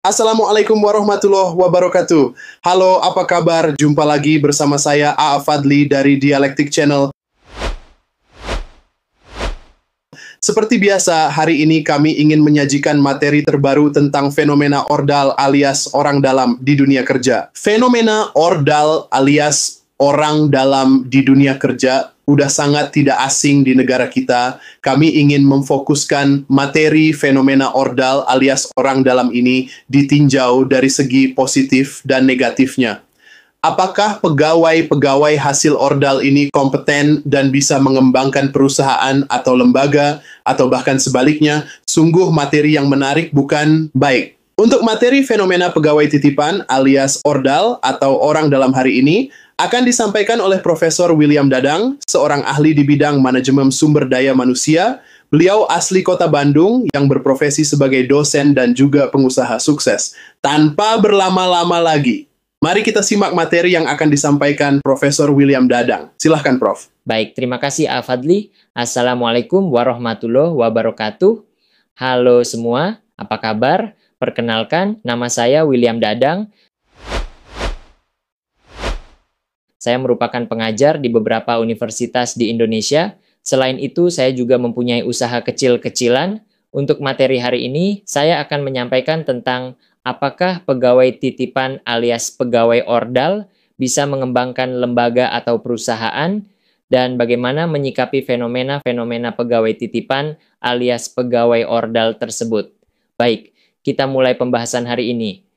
Assalamualaikum warahmatullahi wabarakatuh. Halo, apa kabar? Jumpa lagi bersama saya A.A. Fadli dari Dialektik Channel. Seperti biasa, hari ini kami ingin menyajikan materi terbaru tentang fenomena ordal alias orang dalam di dunia kerja. Fenomena ordal alias orang dalam di dunia kerja udah sangat tidak asing di negara kita. Kami ingin memfokuskan materi fenomena ordal alias orang dalam ini ditinjau dari segi positif dan negatifnya. Apakah pegawai-pegawai hasil ordal ini kompeten dan bisa mengembangkan perusahaan atau lembaga, atau bahkan sebaliknya? Sungguh materi yang menarik, bukan? Baik. Untuk materi fenomena pegawai titipan alias ordal atau orang dalam hari ini, akan disampaikan oleh Profesor William Dadang, seorang ahli di bidang manajemen sumber daya manusia. Beliau asli Kota Bandung yang berprofesi sebagai dosen dan juga pengusaha sukses. Tanpa berlama-lama lagi, mari kita simak materi yang akan disampaikan Profesor William Dadang. Silahkan, Prof. Baik, terima kasih A. Fadli. Assalamualaikum warahmatullahi wabarakatuh. Halo semua, apa kabar? Perkenalkan, nama saya William Dadang. Saya merupakan pengajar di beberapa universitas di Indonesia. Selain itu, saya juga mempunyai usaha kecil-kecilan. Untuk materi hari ini, saya akan menyampaikan tentang apakah pegawai titipan alias pegawai ordal bisa mengembangkan lembaga atau perusahaan, dan bagaimana menyikapi fenomena-fenomena pegawai titipan alias pegawai ordal tersebut. Baik, kita mulai pembahasan hari ini.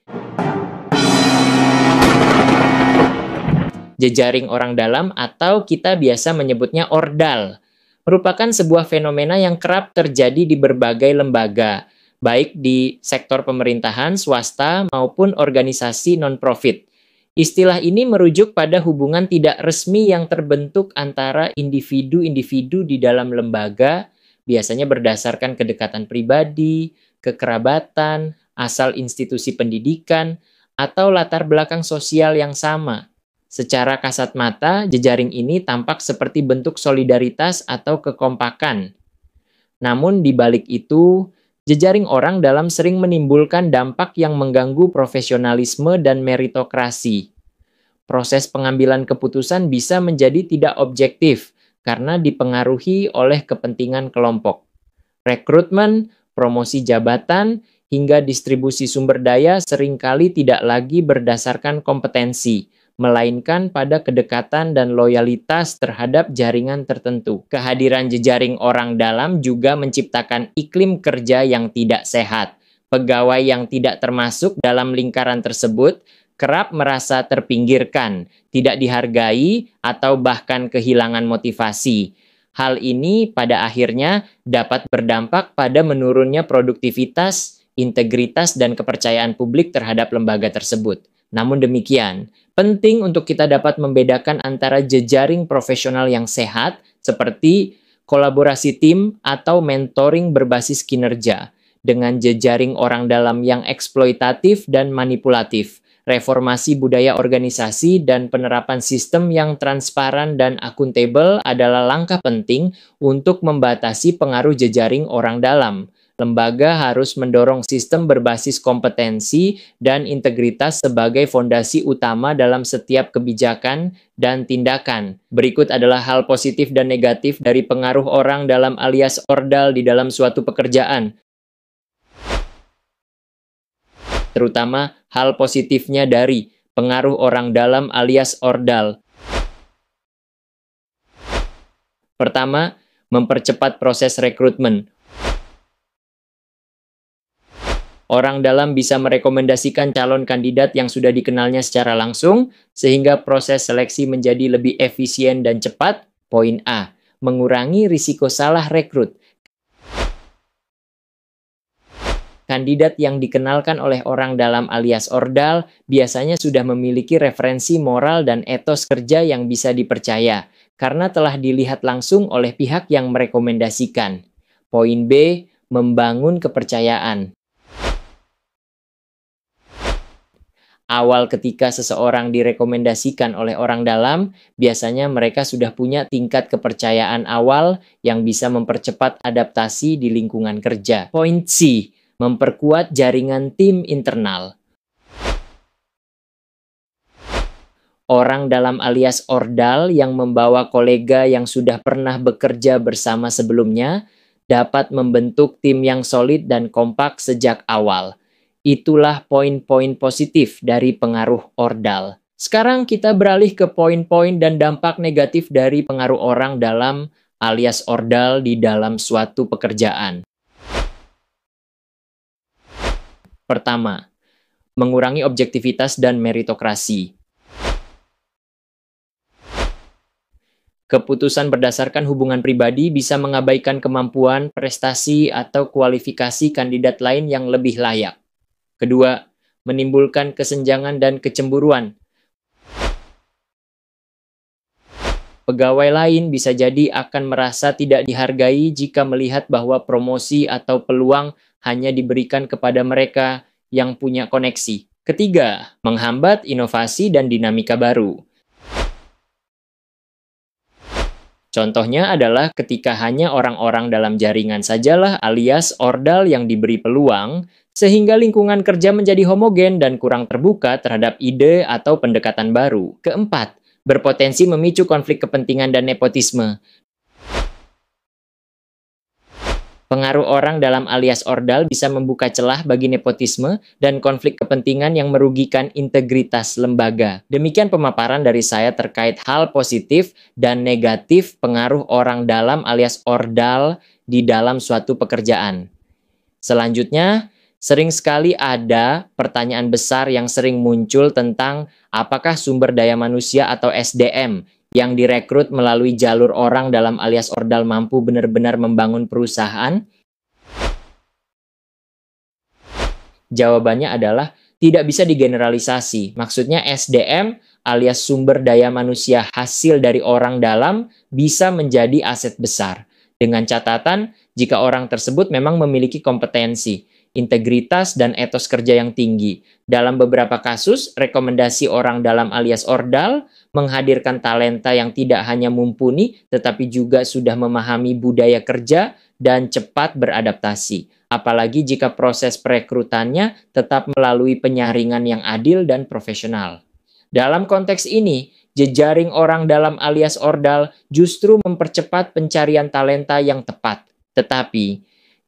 Jejaring orang dalam atau kita biasa menyebutnya ordal merupakan sebuah fenomena yang kerap terjadi di berbagai lembaga, baik di sektor pemerintahan, swasta, maupun organisasi non-profit. Istilah ini merujuk pada hubungan tidak resmi yang terbentuk antara individu-individu di dalam lembaga, biasanya berdasarkan kedekatan pribadi, kekerabatan, asal institusi pendidikan, atau latar belakang sosial yang sama. Secara kasat mata, jejaring ini tampak seperti bentuk solidaritas atau kekompakan. Namun di balik itu, jejaring orang dalam sering menimbulkan dampak yang mengganggu profesionalisme dan meritokrasi. Proses pengambilan keputusan bisa menjadi tidak objektif karena dipengaruhi oleh kepentingan kelompok. Rekrutmen, promosi jabatan, hingga distribusi sumber daya seringkali tidak lagi berdasarkan kompetensi, melainkan pada kedekatan dan loyalitas terhadap jaringan tertentu. Kehadiran jejaring orang dalam juga menciptakan iklim kerja yang tidak sehat. Pegawai yang tidak termasuk dalam lingkaran tersebut kerap merasa terpinggirkan, tidak dihargai, atau bahkan kehilangan motivasi. Hal ini pada akhirnya dapat berdampak pada menurunnya produktivitas, integritas, dan kepercayaan publik terhadap lembaga tersebut. Namun demikian, penting untuk kita dapat membedakan antara jejaring profesional yang sehat, seperti kolaborasi tim atau mentoring berbasis kinerja, dengan jejaring orang dalam yang eksploitatif dan manipulatif. Reformasi budaya organisasi dan penerapan sistem yang transparan dan akuntabel adalah langkah penting untuk membatasi pengaruh jejaring orang dalam. Lembaga harus mendorong sistem berbasis kompetensi dan integritas sebagai fondasi utama dalam setiap kebijakan dan tindakan. Berikut adalah hal positif dan negatif dari pengaruh orang dalam alias ordal di dalam suatu pekerjaan. Terutama hal positifnya dari pengaruh orang dalam alias ordal. Pertama, mempercepat proses rekrutmen. Orang dalam bisa merekomendasikan calon kandidat yang sudah dikenalnya secara langsung, sehingga proses seleksi menjadi lebih efisien dan cepat. Poin A, mengurangi risiko salah rekrut. Kandidat yang dikenalkan oleh orang dalam alias ordal biasanya sudah memiliki referensi moral dan etos kerja yang bisa dipercaya, karena telah dilihat langsung oleh pihak yang merekomendasikan. Poin B, membangun kepercayaan. Awal ketika seseorang direkomendasikan oleh orang dalam, biasanya mereka sudah punya tingkat kepercayaan awal yang bisa mempercepat adaptasi di lingkungan kerja. Poin C, memperkuat jaringan tim internal. Orang dalam alias ordal yang membawa kolega yang sudah pernah bekerja bersama sebelumnya dapat membentuk tim yang solid dan kompak sejak awal. Itulah poin-poin positif dari pengaruh ordal. Sekarang kita beralih ke poin-poin dan dampak negatif dari pengaruh orang dalam alias ordal di dalam suatu pekerjaan. Pertama, mengurangi objektivitas dan meritokrasi. Keputusan berdasarkan hubungan pribadi bisa mengabaikan kemampuan, prestasi, atau kualifikasi kandidat lain yang lebih layak. Kedua, menimbulkan kesenjangan dan kecemburuan. Pegawai lain bisa jadi akan merasa tidak dihargai jika melihat bahwa promosi atau peluang hanya diberikan kepada mereka yang punya koneksi. Ketiga, menghambat inovasi dan dinamika baru. Contohnya adalah ketika hanya orang-orang dalam jaringan sajalah alias ordal yang diberi peluang, sehingga lingkungan kerja menjadi homogen dan kurang terbuka terhadap ide atau pendekatan baru. Keempat, berpotensi memicu konflik kepentingan dan nepotisme. Pengaruh orang dalam alias ordal bisa membuka celah bagi nepotisme dan konflik kepentingan yang merugikan integritas lembaga. Demikian pemaparan dari saya terkait hal positif dan negatif pengaruh orang dalam alias ordal di dalam suatu pekerjaan. Selanjutnya, sering sekali ada pertanyaan besar yang sering muncul tentang apakah sumber daya manusia atau SDM yang direkrut melalui jalur orang dalam alias ordal mampu benar-benar membangun perusahaan? Jawabannya adalah tidak bisa digeneralisasi. Maksudnya SDM alias sumber daya manusia hasil dari orang dalam bisa menjadi aset besar. Dengan catatan, jika orang tersebut memang memiliki kompetensi, integritas, dan etos kerja yang tinggi. Dalam beberapa kasus, rekomendasi orang dalam alias ordal menghadirkan talenta yang tidak hanya mumpuni, tetapi juga sudah memahami budaya kerja dan cepat beradaptasi. Apalagi jika proses perekrutannya tetap melalui penyaringan yang adil dan profesional. Dalam konteks ini, jejaring orang dalam alias ordal justru mempercepat pencarian talenta yang tepat. Tetapi,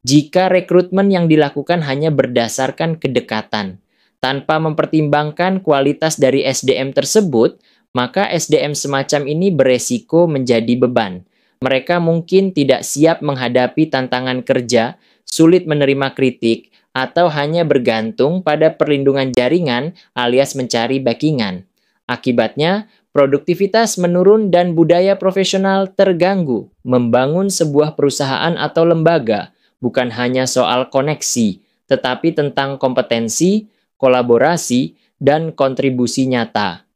jika rekrutmen yang dilakukan hanya berdasarkan kedekatan, tanpa mempertimbangkan kualitas dari SDM tersebut, maka SDM semacam ini beresiko menjadi beban. Mereka mungkin tidak siap menghadapi tantangan kerja, sulit menerima kritik, atau hanya bergantung pada perlindungan jaringan alias mencari backingan. Akibatnya, produktivitas menurun dan budaya profesional terganggu. Membangun sebuah perusahaan atau lembaga bukan hanya soal koneksi, tetapi tentang kompetensi, kolaborasi, dan kontribusi nyata.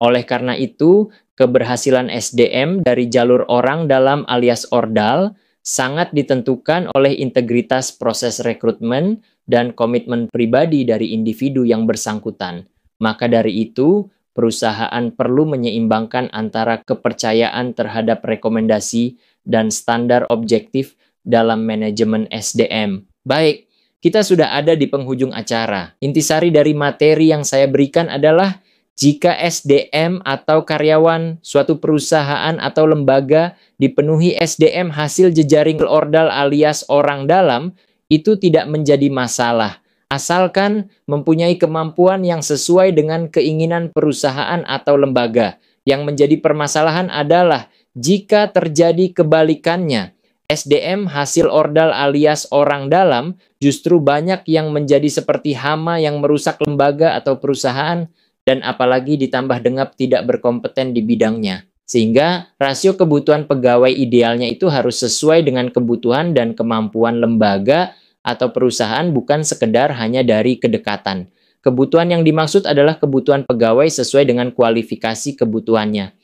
Oleh karena itu, keberhasilan SDM dari jalur orang dalam alias ordal sangat ditentukan oleh integritas proses rekrutmen dan komitmen pribadi dari individu yang bersangkutan. Maka dari itu, perusahaan perlu menyeimbangkan antara kepercayaan terhadap rekomendasi dan standar objektif dalam manajemen SDM. Baik, kita sudah ada di penghujung acara. Intisari dari materi yang saya berikan adalah jika SDM atau karyawan suatu perusahaan atau lembaga dipenuhi SDM hasil jejaring ordal alias orang dalam, itu tidak menjadi masalah. Asalkan mempunyai kemampuan yang sesuai dengan keinginan perusahaan atau lembaga. Yang menjadi permasalahan adalah jika terjadi kebalikannya. SDM hasil ordal alias orang dalam justru banyak yang menjadi seperti hama yang merusak lembaga atau perusahaan dan apalagi ditambah dengan tidak berkompeten di bidangnya. Sehingga rasio kebutuhan pegawai idealnya itu harus sesuai dengan kebutuhan dan kemampuan lembaga atau perusahaan bukan sekedar hanya dari kedekatan. Kebutuhan yang dimaksud adalah kebutuhan pegawai sesuai dengan kualifikasi kebutuhannya.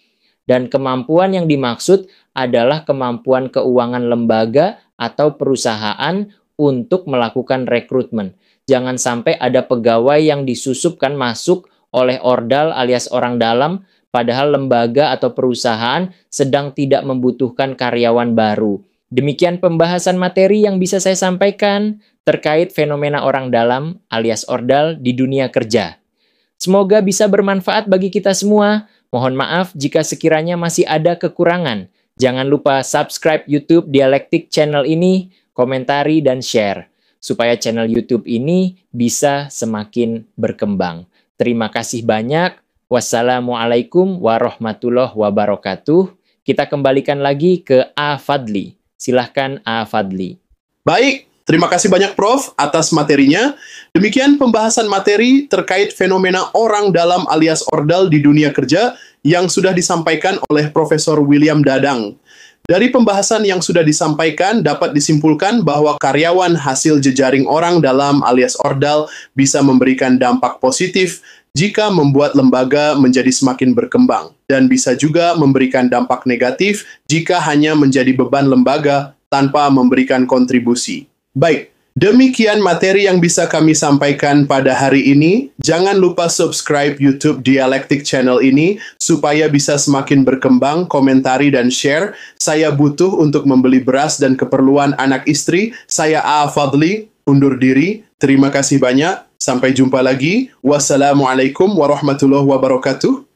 Dan kemampuan yang dimaksud adalah kemampuan keuangan lembaga atau perusahaan untuk melakukan rekrutmen. Jangan sampai ada pegawai yang disusupkan masuk oleh ordal alias orang dalam, padahal lembaga atau perusahaan sedang tidak membutuhkan karyawan baru. Demikian pembahasan materi yang bisa saya sampaikan. terkait fenomena orang dalam alias ordal di dunia kerja. Semoga bisa bermanfaat bagi kita semua. Mohon maaf jika sekiranya masih ada kekurangan. Jangan lupa subscribe YouTube Dialektik Channel ini, komentari, dan share, supaya channel YouTube ini bisa semakin berkembang. Terima kasih banyak. Wassalamualaikum warahmatullahi wabarakatuh. Kita kembalikan lagi ke A. Fadli. Silahkan A. Fadli. Baik, terima kasih banyak Prof atas materinya. Demikian pembahasan materi terkait fenomena orang dalam alias ordal di dunia kerja yang sudah disampaikan oleh Profesor William Dadang. Dari pembahasan yang sudah disampaikan dapat disimpulkan bahwa karyawan hasil jejaring orang dalam alias ordal bisa memberikan dampak positif jika membuat lembaga menjadi semakin berkembang, dan bisa juga memberikan dampak negatif jika hanya menjadi beban lembaga tanpa memberikan kontribusi. Baik, demikian materi yang bisa kami sampaikan pada hari ini. Jangan lupa subscribe YouTube Dialektik Channel ini supaya bisa semakin berkembang, komentari, dan share. Saya butuh untuk membeli beras dan keperluan anak istri. Saya A. Fadli, undur diri. Terima kasih banyak. Sampai jumpa lagi. Wassalamualaikum warahmatullahi wabarakatuh.